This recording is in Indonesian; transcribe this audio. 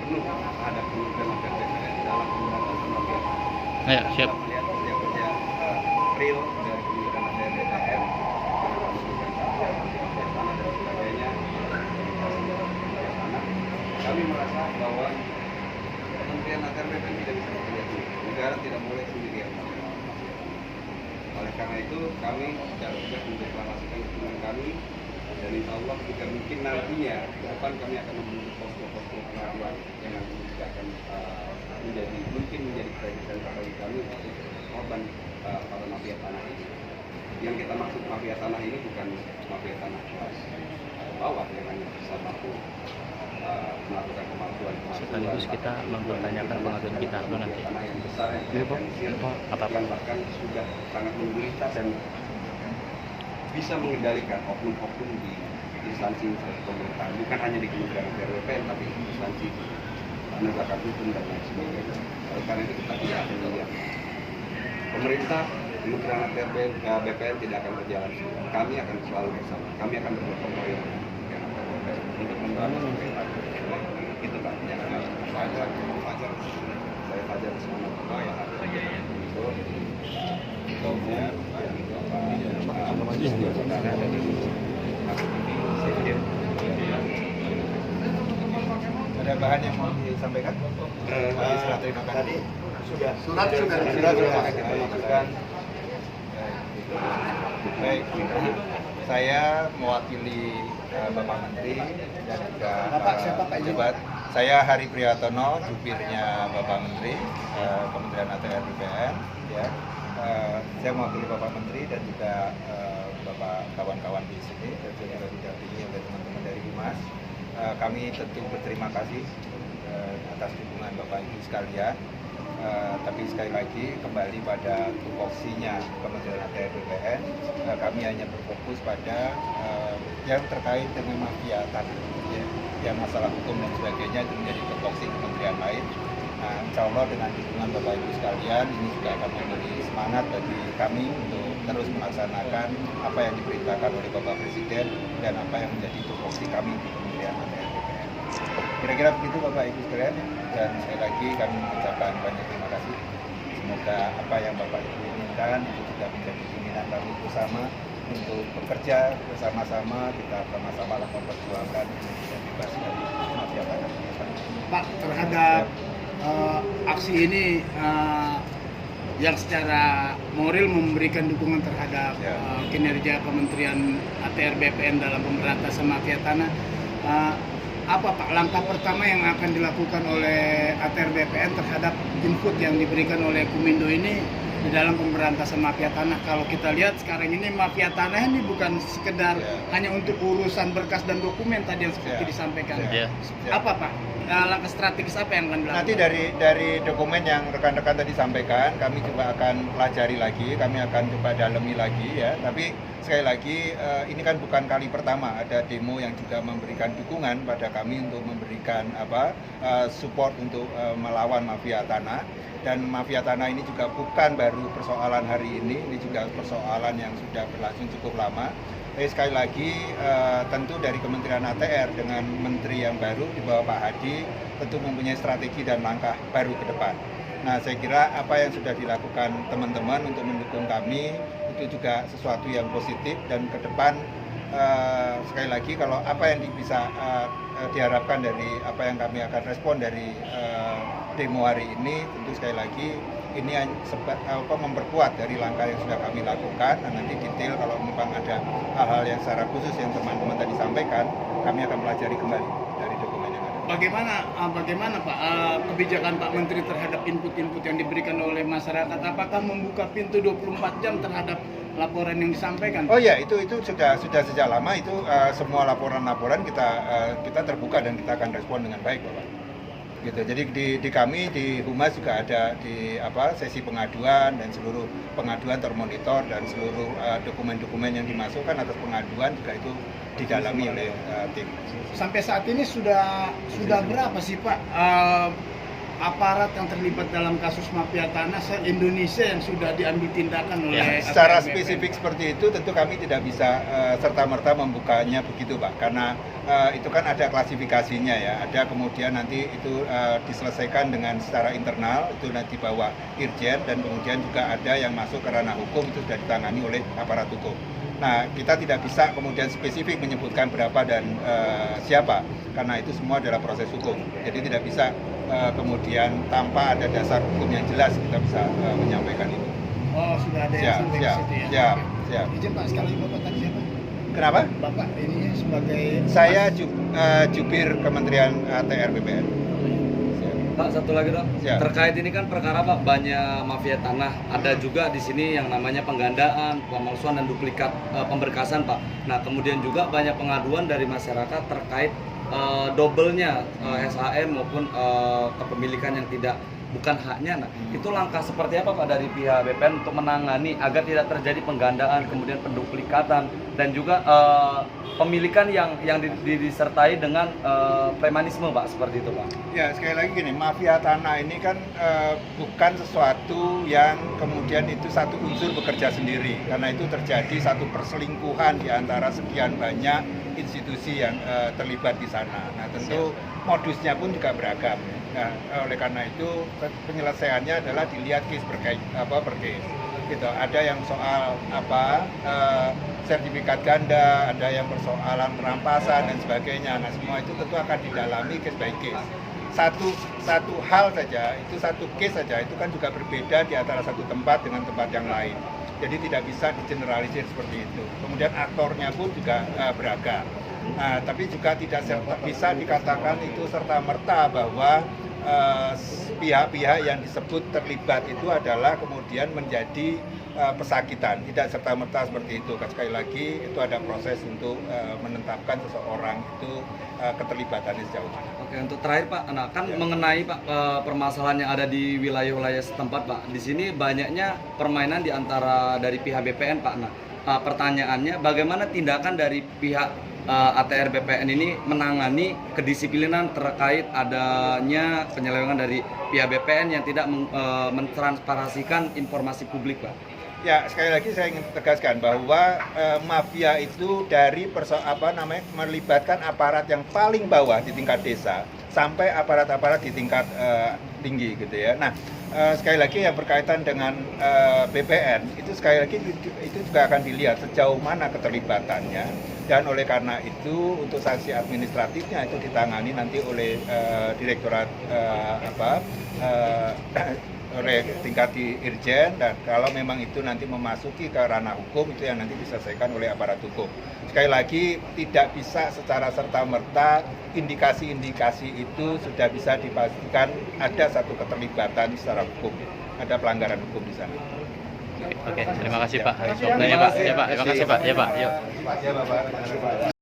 penuh terhadap kementerian ATR dalam pemberantasan mafia tanah. Ya, siap. Kita melihat kerja-kerja real dari kementerian ATR BPN, memberikan sanksi mafia tanah dan sebagainya. Mafia tanah. Kami merasa bahwa kementerian ATR BPN tidak bisa bekerja sendiri. Negara tidak boleh sendirian. Oleh karena itu, kami secara tegas mendeklarasikan dukungan kami, dan insya Allah jika mungkin nantinya ke depan kami akan membentuk posko-posko pengaduan yang nanti juga akan menjadi kreditan bagi kami untuk korban para mafia tanah ini. Yang kita maksud mafia tanah ini bukan mafia tanah kelas bawah yang hanya bisa mampu melakukan kemampuan. Sekaligus kita mempertanyakan pengaduan kita nanti. Tanah yang besar yang Apa-apa bahkan sudah sangat menderita dan bisa mengendalikan oknum-oknum di instansi pemerintahan, bukan hanya di Kementerian ATR BPN, tapi instansi penegakan hukum dan lain sebagainya. Oleh karena itu kita tidak akan melihat pemerintah, Kementerian ATR BPN tidak akan berjalan sendiri. Kami akan selalu bersama. Kami akan bergotong royong untuk membangun pemerintahan. Itu Pak yang saya Fajar semua. Oh ya. Ada bahan yang mau disampaikan? Terima kasih. Tadi surat kita lakukan. Baik, saya mewakili Bapak Menteri dan juga pejabat. Saya Hari Priyatono, jubirnya Bapak Menteri Kementerian ATR BPN. Ya. Saya mewakili Bapak Menteri dan juga Bapak kawan-kawan di sini dan juga didampingi oleh teman-teman dari Humas. Kami tentu berterima kasih atas dukungan Bapak Ibu sekalian. Tapi sekali lagi kembali pada tupoksinya Kementerian ATR BPN, kami hanya berfokus pada yang terkait dengan mafia tanah, ya, yang masalah hukum dan sebagainya itu menjadi tupoksi kementerian lain. Nah, insya Allah dengan dukungan Bapak Ibu sekalian ini juga akan memberi semangat bagi kami untuk terus melaksanakan apa yang diperintahkan oleh Bapak Presiden dan apa yang menjadi tupoksi kami di Kementerian ATR BPN. Kira-kira begitu Bapak Ibu sekalian, dan sekali lagi kami mengucapkan banyak terima kasih. Semoga apa yang Bapak Ibu inginkan itu juga menjadi keinginan kami bersama untuk bekerja bersama-sama, kita sama-sama memperjuangkan Indonesia bebas dari mafia tanah. Pak, terhadap aksi ini yang secara moral memberikan dukungan terhadap kinerja Kementerian ATR BPN dalam pemberantasan mafia tanah, apa Pak langkah pertama yang akan dilakukan oleh ATR BPN terhadap input yang diberikan oleh Kumindo ini di dalam pemberantasan mafia tanah? Kalau kita lihat sekarang ini mafia tanah ini bukan sekedar hanya untuk urusan berkas dan dokumen tadi yang seperti disampaikan. Apa Pak langkah strategis apa yang akan dilakukan? Nanti dari dokumen yang rekan-rekan tadi sampaikan, kami coba akan pelajari lagi, kami akan coba dalami lagi ya. Tapi sekali lagi ini kan bukan kali pertama ada demo yang juga memberikan dukungan pada kami untuk memberikan support untuk melawan mafia tanah. Dan mafia tanah ini juga bukan baru persoalan hari ini juga persoalan yang sudah berlangsung cukup lama. Tapi sekali lagi tentu dari Kementerian ATR dengan Menteri yang baru di bawah Pak Hadi tentu mempunyai strategi dan langkah baru ke depan. Nah, saya kira apa yang sudah dilakukan teman-teman untuk mendukung kami itu juga sesuatu yang positif, dan ke depan sekali lagi kalau apa yang bisa diharapkan dari apa yang kami akan respon dari demo hari ini, tentu sekali lagi ini memperkuat dari langkah yang sudah kami lakukan. Dan nanti detail kalau memang ada hal-hal yang secara khusus yang teman-teman tadi sampaikan, kami akan pelajari kembali dari dokumen yang ada. Bagaimana Pak kebijakan Pak Menteri terhadap input-input yang diberikan oleh masyarakat? Apakah membuka pintu 24 jam terhadap laporan yang disampaikan? Oh ya, itu sudah sejak lama itu semua laporan-laporan kita terbuka dan kita akan respon dengan baik, Bapak. Gitu. Jadi di kami di Humas juga ada sesi pengaduan, dan seluruh pengaduan termonitor, dan seluruh dokumen-dokumen yang dimasukkan atas pengaduan juga itu didalami oleh tim. Sampai saat ini sudah berapa sih Pak aparat yang terlibat dalam kasus mafia tanah se-Indonesia yang sudah diambil tindakan oleh Ya, secara ATR BPN? spesifik seperti itu tentu kami tidak bisa serta-merta membukanya begitu Pak, karena itu kan ada klasifikasinya ya, ada kemudian nanti itu diselesaikan dengan secara internal, itu nanti dibawa Irjen, dan kemudian juga ada yang masuk ke ranah hukum, itu sudah ditangani oleh aparat hukum. Nah, kita tidak bisa kemudian spesifik menyebutkan berapa dan siapa, karena itu semua adalah proses hukum, jadi tidak bisa kemudian tanpa ada dasar hukum yang jelas kita bisa menyampaikan itu. Oh, sudah ada yang sampai ke situ ya? Siap. Izin Pak, sekali Bapak tadi siapa? Kenapa? Bapak ini sebagai... Saya jubir Kementerian ATR BPN. Pak, satu lagi dong. Ya. Terkait ini kan perkara Pak, banyak mafia tanah. Ada juga di sini yang namanya penggandaan, pemalsuan dan duplikat pemberkasan Pak. Nah, kemudian juga banyak pengaduan dari masyarakat terkait dobelnya SHM maupun kepemilikan yang bukan haknya. Nah, itu langkah seperti apa Pak dari pihak BPN untuk menangani agar tidak terjadi penggandaan, kemudian penduplikatan dan juga pemilikan yang disertai dengan premanisme Pak, seperti itu Pak? Ya, sekali lagi gini, mafia tanah ini kan bukan sesuatu yang kemudian itu satu unsur bekerja sendiri, karena itu terjadi satu perselingkuhan di antara sekian banyak institusi yang terlibat di sana. Nah, tentu modusnya pun juga beragam. Nah, oleh karena itu penyelesaiannya adalah dilihat case per case. Gitu. Ada yang soal sertifikat ganda, ada yang persoalan perampasan dan sebagainya. Nah, semua itu tentu akan didalami case by case. Satu hal saja, itu satu case saja, itu kan juga berbeda di antara satu tempat dengan tempat yang lain. Jadi tidak bisa digeneralisir seperti itu. Kemudian aktornya pun juga beragam. Nah, tapi juga tidak bisa dikatakan itu serta-merta bahwa pihak-pihak yang disebut terlibat itu adalah kemudian menjadi pesakitan. Tidak serta-merta seperti itu. Sekali lagi itu ada proses untuk menetapkan seseorang itu keterlibatannya sejauh mana. Oke, untuk terakhir Pak, nah kan mengenai Pak permasalahan yang ada di wilayah-wilayah setempat Pak, di sini banyaknya permainan di antara dari pihak BPN Pak. Nah, pertanyaannya bagaimana tindakan dari pihak ATR BPN ini menangani kedisiplinan terkait adanya penyelewengan dari pihak BPN yang tidak mentransparasikan informasi publik Pak? Ya, sekali lagi saya ingin tegaskan bahwa mafia itu dari melibatkan aparat yang paling bawah di tingkat desa sampai aparat-aparat di tingkat tinggi gitu ya. Nah, sekali lagi yang berkaitan dengan BPN itu sekali lagi itu juga akan dilihat sejauh mana keterlibatannya, dan oleh karena itu untuk sanksi administratifnya itu ditangani nanti oleh direktorat oleh tingkat di Irjen, dan kalau memang itu nanti memasuki ke ranah hukum itu yang nanti diselesaikan oleh aparat hukum. Sekali lagi tidak bisa secara serta-merta indikasi-indikasi itu sudah bisa dipastikan ada satu keterlibatan secara hukum, ada pelanggaran hukum di sana. Oke, terima kasih Pak. Terima kasih Pak. Ya Pak, terima kasih Pak. Ya Pak, yuk. Ya Bapak.